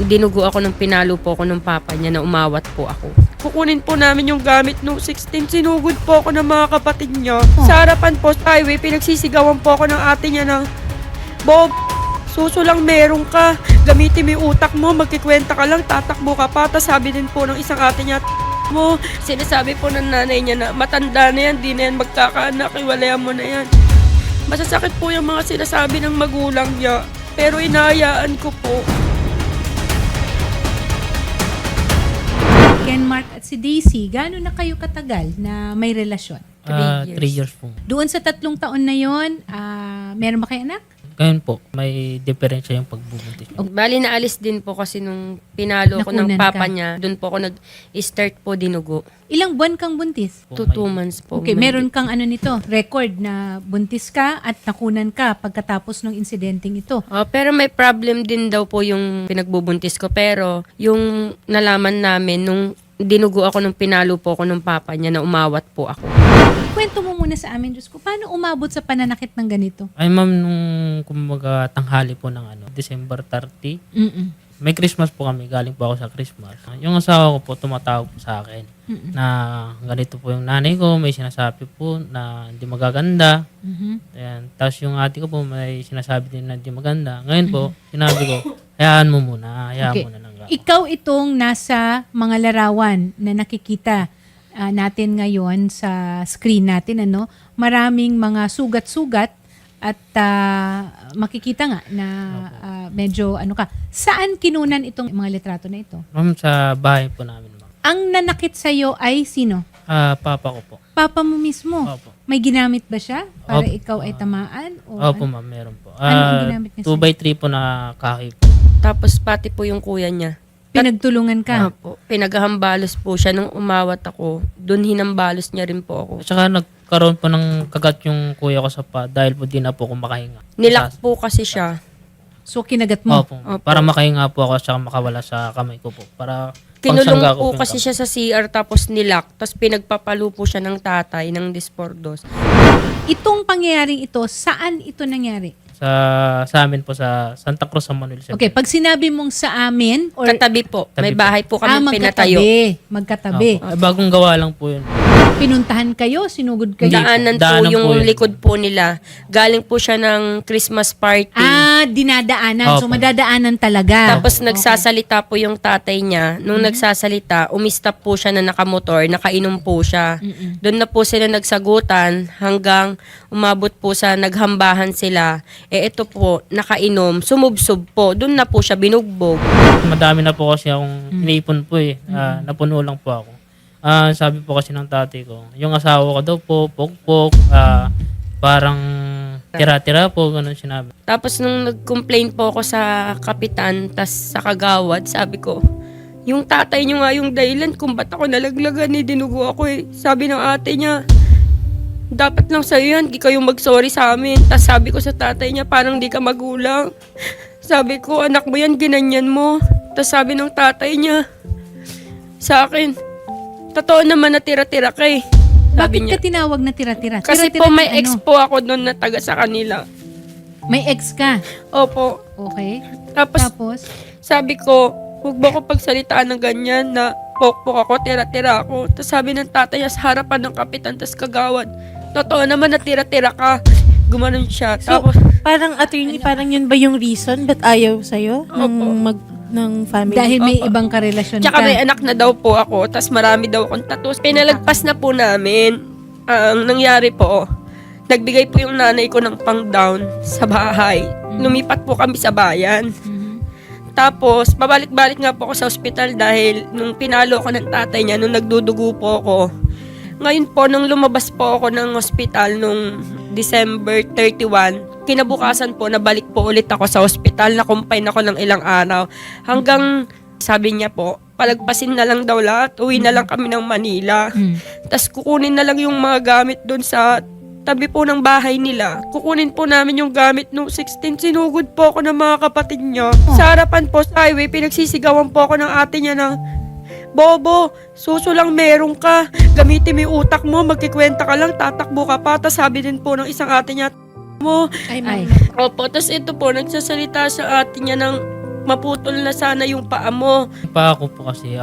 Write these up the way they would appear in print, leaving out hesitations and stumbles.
Dinugo ako nung pinalo po ako ng papa niya na umawat po ako. Kukunin po namin yung gamit nung 16. Sinugod po ako ng mga kapatid niya. Sa harapan po sa highway, pinagsisigawan po ako ng ate niya ng, Bob, suso lang meron ka. Gamitin mo yung utak mo, magkikwenta ka lang, tatakbo ka pa. Tapos sabi din po ng isang ate niya, mo, sinasabi po ng nanay niya na matanda na yan, di na yan magkakaanak, iwalayan mo na yan. Masasakit po yung mga sinasabi ng magulang niya, pero inahayaan ko po. Ken Mark at si Daisy, gaano na kayo katagal na may relasyon? 3 3 years po. Doon sa 3 taon na yon, meron ba kayo anak? Ngayon po, may diferensya yung pagbubuntis. Bali naalis din po kasi nung pinalo ko ng Nakunan papa ka. niya, doon po ako nag-start po dinugo. Ilang buwan kang buntis? 2 months po. Okay, meron kang ano nito, record na buntis ka at nakunan ka pagkatapos ng insidenteng ito. Pero may problem din daw po yung pinagbubuntis ko. Pero yung nalaman namin nung dinugo ako nung pinalo po ako ng papa niya na umawat po ako. Kwento mo muna sa amin, Diyos ko, paano umabot sa pananakit ng ganito? Ay ma'am, nung kumbaga tanghali po ng December 30, may Christmas po kami, galing po ako sa Christmas. Yung asawa ko po tumatawag po sa akin na ganito po yung nanay ko, may sinasabi po na hindi magaganda. Ayan. Tapos yung ate ko po may sinasabi din na hindi maganda. Ngayon po, sinabi ko, hayaan mo muna ng gano'n. Ikaw itong nasa mga larawan na nakikita natin ngayon sa screen natin, maraming mga sugat-sugat at makikita nga na medyo ka. Saan kinunan itong mga litrato na ito? Ma'am, sa bahay po namin ma'am. Ang nanakit sa'yo ay sino? Papa ko po. Papa mo mismo? Opo. May ginamit ba siya para Opo. ikaw ay tamaan? O Opo ma'am, meron po. Ano ang ginamit niya 2x3 po na kaki po. Tapos pati po yung kuya niya. pinagtulungan ka? Opo. Pinaghahambalos po siya nung umawat ako. Doon hinambalos niya rin po ako. At saka nagkaroon po ng kagat yung kuya ko sa pa dahil po di na po ako makahinga. Nilak po kasi siya. So kinagat mo? Opo. Para makahinga po ako at saka makawala sa kamay ko po. Para Kinulong pangsangga ko po yung kasi kamay. siya sa CR tapos nilak. Tapos pinagpapalo po siya ng tatay ng Dispordos. Itong pangyayaring ito, saan ito nangyari? Sa amin po sa Santa Cruz sa Manuel. Okay, pag sinabi mong sa amin, or Katabi po. May Tabi po. bahay po kami pinatayo. magkatabi. Bagong gawa lang po yun. Pinuntahan kayo, sinugod kayo. Daanan po Daanan yung po yun. likod po nila. Galing po siya ng Christmas party. Dinadaanan. So Opo. madadaanan talaga. Tapos nagsasalita po yung tatay niya. Nung nagsasalita, umistop po siya na nakamotor, nakainom po siya. Doon na po sila nagsagutan hanggang umabot po sa naghambahan sila. Ito po, nakainom, sumubsob po. Doon na po siya binugbog. Madami na po kasi akong iniipon po eh. Napuno lang po ako. Sabi po kasi ng tatay ko, yung asawa ko daw po, pokpok, parang tira-tira po, ganun sinabi. Tapos nung nag-complain po ako sa kapitan, tas sa kagawad, sabi ko, yung tatay niyo nga yung dahilan kung ba't ako nalaglagan, dinugo ako eh. Sabi ng ate niya, dapat lang sa'yo yan, di kayo mag-sorry sa amin. Tas sabi ko sa tatay niya, parang di ka magulang. Sabi ko, anak mo yan, ginanyan mo. Tas sabi ng tatay niya, sa akin, totoo naman na tira-tira ka eh. Sabi Bakit niya. ka tinawag na tira-tira? Kasi Tira-tira po may ng ex po ako doon na taga sa kanila. May ex ka? Opo. Okay. Tapos Tapos, sabi ko, huwag mo ko pagsalitaan ng ganyan na pokpok ako, tira-tira ako. Tapos sabi ng tatay niya sa harapan ng kapitan, tas kagawad, totoo naman na tira-tira ka. Gumanon siya. So, Tapos, parang attorney, parang yun ba yung reason ba't ayaw sa'yo ng family? dahil may Opo. ibang karelasyon tsaka ka. may anak na daw po ako, tas marami daw akong tattoos. Pinalagpas na po namin. Ang nangyari po, nagbigay po yung nanay ko ng pang-down sa bahay. Lumipat po kami sa bayan. Tapos, pabalik-balik nga po ako sa ospital dahil nung pinalo ko ng tatay niya, nung nagdudugo po ako. Ngayon po, nung lumabas po ako ng ospital nung December 31, kinabukasan po, nabalik po ulit ako sa ospital, na-confine ako ng ilang araw. Hanggang, sabi niya po, palagpasin na lang daw lahat, uwi na lang kami ng Manila. Tapos kukunin na lang yung mga gamit doon sa tabi po ng bahay nila. Kukunin po namin yung gamit nung 16. Sinugod po ako ng mga kapatid niya. Sa harapan po sa highway, pinagsisigawan po ako ng ate niya ng, Bobo, suso lang meron ka. Gamitin mo yung utak mo, magkikwenta ka lang, tatakbo ka pa. Tapos sabi din po ng isang ate niya, mo. Ay, Ay. Opo, tapos ito po, nagsasalita sa ate niya ng, maputol na sana yung paa mo. Pa ako po kasi,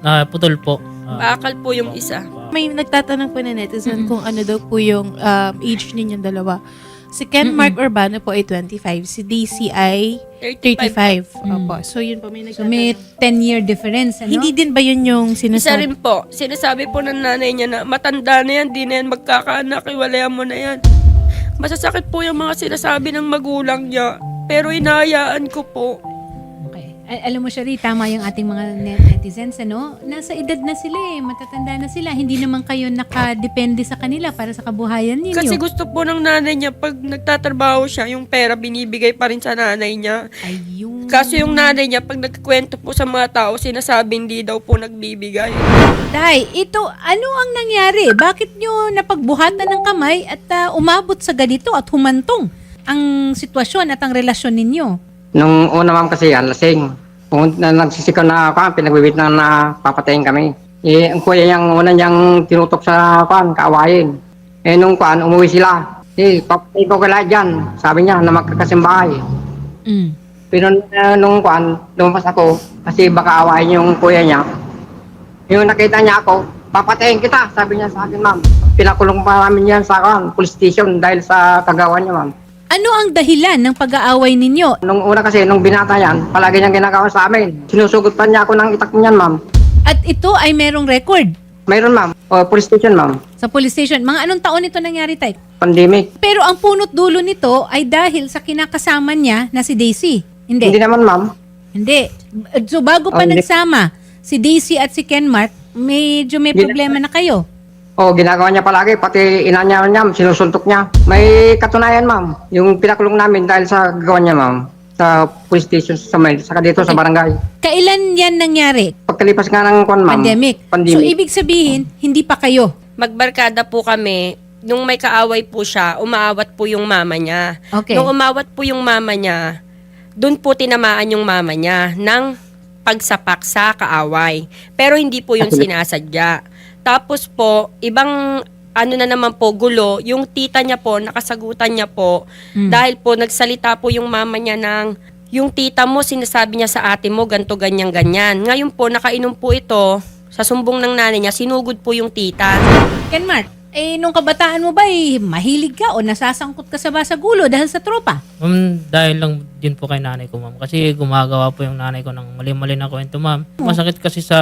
naputol po. Bakal po yung isa. May nagtatanong po na netizen kung ano daw po yung age ninyong dalawa. Si Ken Mark Urbano po ay 25. Si Daisy ay 35. Opo. So yun po, may So may nagtatanong. 10-year difference, ano? Hindi din ba yun yung Isa sinasabi? rin po, sinasabi po ng nanay niya na matanda na yan, di na yan magkakaanak, iwalayan mo na yan. Masasakit po yung mga sinasabi ng magulang niya, pero inahayaan ko po. Okay. Alam mo, Shari, tama yung ating mga netizens, ano? Nasa edad na sila eh, matatanda na sila. Hindi naman kayo nakadepende sa kanila para sa kabuhayan ninyo. Kasi gusto po ng nanay niya, pag nagtatrabaho siya, yung pera binibigay pa rin sa nanay niya. Ayun. Kaso yung nanay niya, pag nagkwento po sa mga tao, sinasabi hindi daw po nagbibigay. Day, ito, ano ang nangyari? Bakit nyo napagbuhatan ng kamay at umabot sa ganito at humantong ang sitwasyon at ang relasyon ninyo? Nung una ma'am kasi yan, lasing. Nagsisikaw na ako, pinagbibit na papatayin kami. Ang kuya niyang una niyang tinutok sa kaawayin. Nung umuwi sila. Papatay ko kala dyan. Sabi niya na magkakasimbahay. Mm. Pero nung lumabas ako, kasi baka awayin yung kuya niya. Yung nakita niya ako, papatayin kita, sabi niya sa akin ma'am. Pinakulong pa namin yan sa police station dahil sa kagawa niya ma'am. Ano ang dahilan ng pag-aaway ninyo? Nung una kasi, nung binata yan, palagi niyang ginagawa sa amin. Sinusugot pa niya ako ng itak niyan, ma'am. At ito ay merong record Mayroon, ma'am. Police station, ma'am. sa police station. Mga anong taon ito nangyari, Tay? Pandemic. Pero ang punot dulo nito ay dahil sa kinakasama niya na si Daisy. Hindi Hindi. naman, ma'am. Hindi. So bago pa Hindi. nagsama si Daisy at si Ken Mark, medyo may problema na kayo. Ginagawa niya palagi. Pati ina niya, sinusuntok niya. May katunayan, ma'am. Yung pinakulong namin dahil sa gagawa niya, ma'am. Sa police station, saka dito sa barangay. Kailan yan nangyari? Pagkalipas nga ng ma'am. Pandemic. So Pandemic. ibig sabihin, hindi pa kayo. Magbarkada po kami. Nung may kaaway po siya, umaawat po yung mama niya. Okay. Nung umawat po yung mama niya, doon po tinamaan yung mama niya ng pagsapak sa kaaway. Pero hindi po yun sinasadya. Tapos po, ibang ano na naman po, gulo, yung tita niya po, nakasagutan niya po, dahil po nagsalita po yung mama niya ng, yung tita mo, sinasabi niya sa ate mo, ganto, ganyan, ganyan. Ngayon po, nakainom po ito, sa sumbong ng nanay niya, sinugod po yung tita. Ken Mark, nung kabataan mo ba, mahilig ka o nasasangkot ka sa basagulo dahil sa tropa? Ma'am, dahil lang din po kay nanay ko, ma'am. Kasi gumagawa po yung nanay ko ng mali-mali na kwento, ma'am. Masakit kasi sa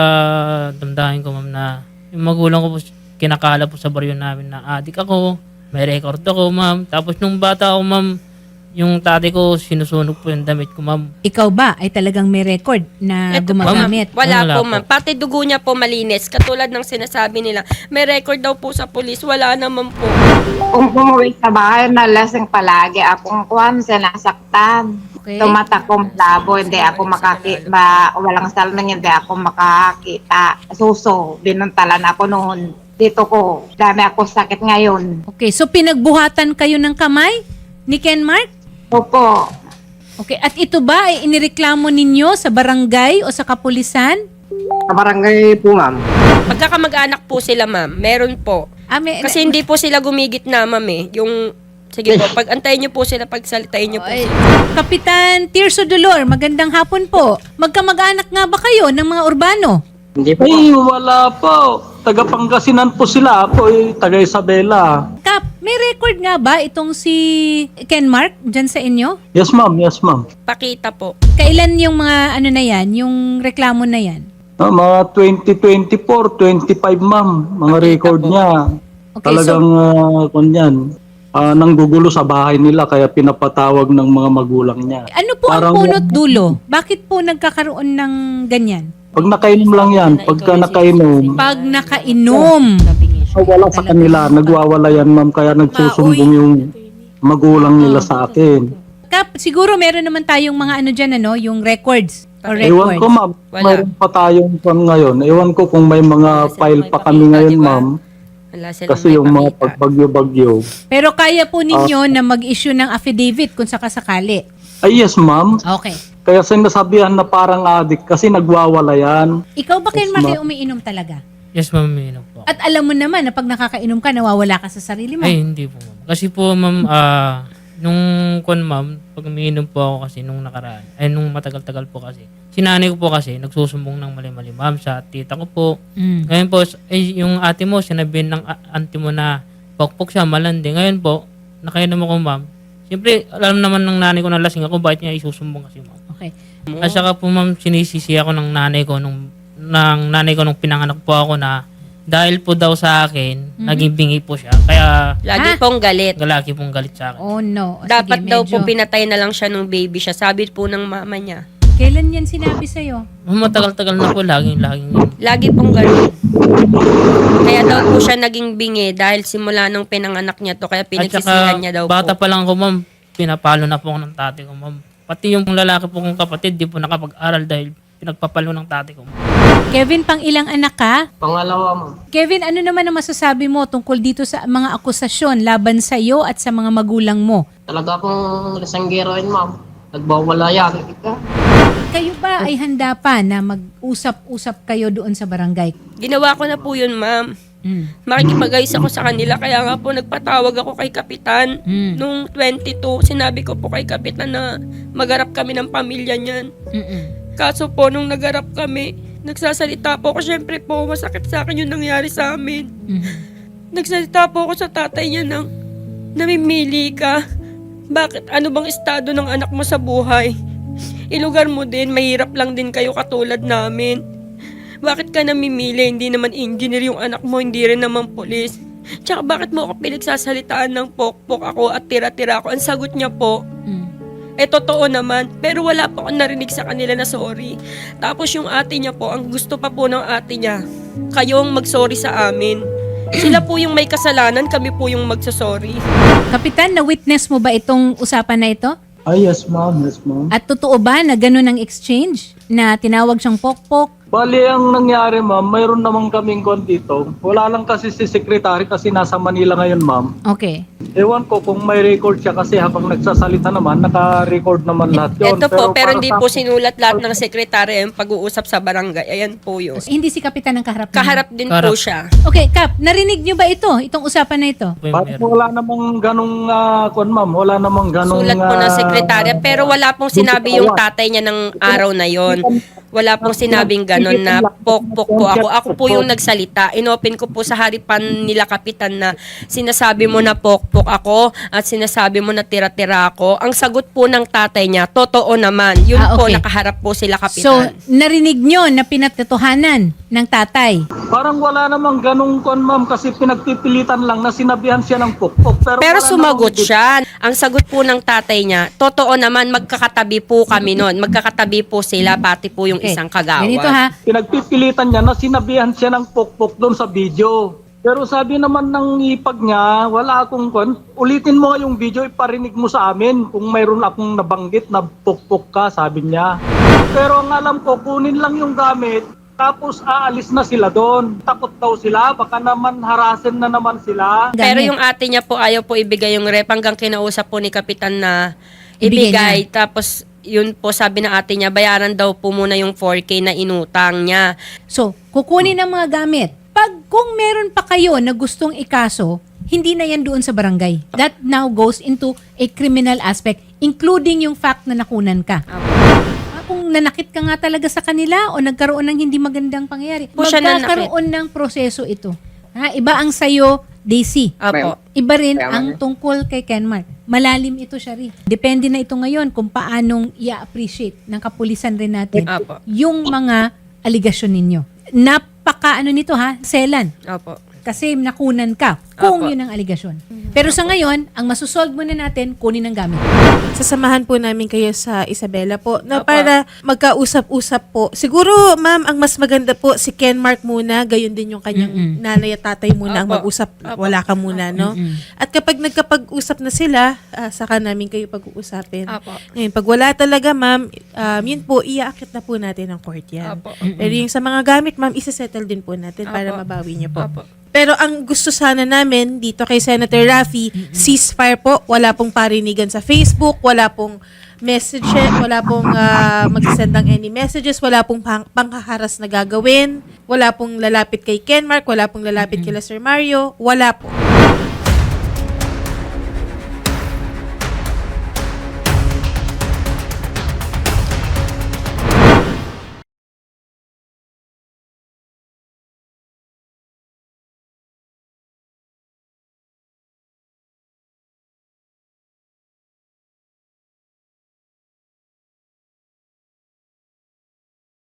damdamin ko, ma'am, na yung magulang ko po, kinakala po sa baryo namin na adik ako, may record ako, ma'am. Tapos nung bata ako, ma'am, yung tatay ko, sinusunog po yung damit ko, ma'am. Ikaw ba ay talagang may record na Eto po, gumagamit? ma'am. Wala Wala po, po. ma'am. Pati dugo niya po malinis. Katulad ng sinasabi nila, may record daw po sa pulis. Wala naman po. Kung umuwi sa bahay, nalasing palagi akong kuwan, sinasaktan. Okay. Tumatakong labo, hindi ako walang salmang, hindi ako makakita. Suso, binuntalan ako noon. Dito ko, dami ako sakit ngayon. Okay, so pinagbuhatan kayo ng kamay ni Ken Mark? Opo, Okay, at ito ba ay inireklamo ninyo sa barangay o sa kapulisan? Sa barangay po, ma'am. Pagkakamag-anak po sila, ma'am. Meron po. Kasi hindi po sila gumigit na, ma'am eh. Sige po, pag-antayin niyo po sila, pagsalitain niyo po. Ay, Kapitan Tirso Dolor, magandang hapon po. Magkamag-anak nga ba kayo ng mga urbano? Hindi po. Ay, wala po. Taga Pangasinan po sila. Ako taga Isabela. Kap, may record nga ba itong si Ken Mark dyan sa inyo? Yes, ma'am. Yes, ma'am. Pakita po. Kailan yung mga ano na yan, yung reklamo na yan? Mga 2024, 25, ma'am. Mga record po. niya. Okay, Talagang, nanggugulo sa bahay nila kaya pinapatawag ng mga magulang niya. Ano po ang Parang- punot dulo? Bakit po nagkakaroon ng ganyan? Pag nakainom lang yan, pagka nakainom, Pag nakainom. wala sa kanila. Nagwawala yan, ma'am. Kaya nagsusumbong yung magulang nila sa akin. Kap, siguro meron naman tayong mga ano dyan, ano, yung records or Ewan ko, records. ma'am. Wala. Mayroon pa tayong pan ngayon. Ewan ko kung may mga file pa kami ngayon, ma'am. Wala silang Kasi may yung mga pakita. pagbagyo-bagyo. Pero kaya po ninyo na mag-issue ng affidavit kung sakasakali. Ay, yes, ma'am. Okay. Kaya sinasabihan na parang adik kasi nagwawala yan. Ikaw ba, Ken Yes, Mark, ma'am. ay umiinom talaga? Yes, ma'am, umiinom po. At alam mo naman na pag nakakainom ka, nawawala ka sa sarili mo. Ay, hindi po, ma'am. Kasi po, ma'am, Nung ma'am, pag umiinom po ako kasi nung nakaraan, nung matagal-tagal po kasi, sinanay ko po kasi, nagsusumbong ng mali-mali ma'am sa tita ko po. Ngayon po, yung ate mo, sinabihin ng auntie mo na pokpok siya, malandi. Ngayon po, nakainom ako ma'am. Siyempre, alam naman ng nanay ko na lasing ako, bakit niya isusumbong kasi ma'am. Okay. At saka po ma'am, sinisisi ako ng nanay ko nung pinanganak po ako na dahil po daw sa akin, naging bingi po siya. Kaya, Lagi pong galit. galaki pong galit sa akin. Oh no. O, Dapat sige, daw po medyo- pinatay na lang siya nung baby siya. Sabi po ng mama niya. Kailan yan sinabi sa'yo? Matagal-tagal na po, laging yun. Lagi pong galit. Kaya daw po siya naging bingi dahil simula nung pinanganak niya to. Kaya At pinagsisihan saka, niya daw bata po. pa lang ako ma'am, pinapalo na po ako ng tatay ko ma'am. Pati yung lalaki po kong kapatid, di po nakapag-aral dahil pinagpapalo ng tatay ko ma'am. Kevin, pang ilang anak ka? Pangalawa mo. Kevin, ano naman ang masasabi mo tungkol dito sa mga akusasyon laban sa iyo at sa mga magulang mo? Talaga pong lasanggero yun, ma'am. Nagbawala yan. Kayo ba ay handa pa na mag-usap-usap kayo doon sa barangay? Ginawa ko na po yun, ma'am. Makikipag-ayos ako sa kanila. Kaya nga po nagpatawag ako kay Kapitan. Nung 22, sinabi ko po kay Kapitan na magarap kami ng pamilya niyan. Kaso po, nung nagarap kami, nagsasalita po ako. Siyempre po, masakit sa akin yung nangyari sa amin. Nagsalita po ako sa tatay niya ng, namimili ka. Bakit? Ano bang estado ng anak mo sa buhay? Ilugar mo din, mahirap lang din kayo katulad namin. Bakit ka namimili? Hindi naman engineer yung anak mo, hindi rin naman polis. Tsaka bakit mo ako pinagsasalitaan ng pokpok ako at tira-tira ako? Ang sagot niya po, totoo naman, pero wala po akong narinig sa kanila na sorry. Tapos yung ate niya po, ang gusto pa po ng ate niya, kayong mag-sorry sa amin. Sila po yung may kasalanan, kami po yung magsasorry. Kapitan, na-witness mo ba itong usapan na ito? Ay, yes ma'am, yes ma'am. At totoo ba na gano'n ang exchange? Na tinawag siyang pokpok? Bali, ang nangyari ma'am, mayroon naman kaming kon dito. Wala lang kasi si sekretary kasi nasa Manila ngayon ma'am. Okay. Ewan ko kung may record siya kasi habang nagsasalita naman, naka-record naman lahat yun. Ito po, pero para hindi sa- po sinulat lahat ng sekretary yung pag-uusap sa barangay. Ayan po yun. Hindi si Kapitan ang kaharap ninyo? Kaharap din Kaharap. po siya. Okay, Kap, narinig niyo ba ito? Itong usapan na ito? Po yung Parang meron. wala namang ganong, kon ma'am, wala namang ganong... Sulat po ng sekretarya, pero wala pong sinabi yung tatay niya ng araw na yon. Wala pong sinabing ganon na pokpok po ako. Ako po yung nagsalita. Inopen ko po sa haripan nila Kapitan na sinasabi mo na pokpok ako at sinasabi mo na tira-tira ako. Ang sagot po ng tatay niya, totoo naman. Yun po, Okay. nakaharap po sila So, Kapitan. narinig niyo na pinatotohanan ng tatay? Parang wala namang ganong kon ma'am kasi pinagpipilitan lang na sinabihan siya ng pukpok. Pero wala sumagot namang- siya. Ang sagot po ng tatay niya, totoo naman, magkakatabi po kami noon. Magkakatabi po sila, pati po yung Okay. isang kagawad. Ganito ha. Pinagpipilitan niya na sinabihan siya ng pukpok doon sa video. Pero sabi naman ng ipag niya, wala akong kon. Ulitin mo nga yung video, iparinig mo sa amin kung mayroon akong nabanggit na pukpok ka, sabi niya. Pero ang alam ko, kunin lang yung gamit, tapos aalis na sila doon. Takot daw sila, baka naman harasin na naman sila. Pero Gamit. yung ate niya po, ayaw po ibigay yung rep hanggang kinausap po ni Kapitan na Ibigay ibigay. Tapos, yun po sabi ng ate niya, bayaran daw po muna yung 4K na inutang niya. So, kukunin ang mga gamit. Kung meron pa kayo na gustong ikaso, hindi na yan doon sa barangay. That now goes into a criminal aspect, including yung fact na nakunan ka. Kung nanakit ka nga talaga sa kanila o nagkaroon ng hindi magandang pangyayari, Po siya nanakit. magkakaroon ng proseso ito. Ha? Iba ang sayo, Daisy. Apo. Iba rin Kaya ang nga. tungkol kay Kenmark. Malalim ito siya rin. Depende na ito ngayon kung paanong i-appreciate ng kapulisan rin natin Apo. yung mga aligasyon ninyo. Napaka ano nito ha, selan. Opo. Kasi nakunan ka kung Apo. yun ang aligasyon. Pero sa ngayon, ang masusolve muna natin, kunin ang gamit. Sasamahan po namin kayo sa Isabela po na Apa. para magkausap-usap po. Siguro, ma'am, ang mas maganda po si Kenmark muna, gayon din yung kanyang nanay at tatay muna ang Apa. mag-usap. Apa. Wala ka muna, no? At kapag nagkapag-usap na sila, saka namin kayo pag-uusapin. Apo. Ngayon, pag wala talaga, ma'am, yun po, iaakit na po natin ang court yan. Apo. Pero yung sa mga gamit, ma'am, isa-settle din po natin para Apo. mabawi niyo po. Apo. Pero ang gusto sana namin dito kay Senator Raffy, ceasefire po. Wala pong parinigan sa Facebook, wala pong messages, wala pong magsisend ng any messages, wala pong panghaharas na gagawin, wala pong lalapit kay Kenmark, wala pong lalapit kay Sir Mario, wala po.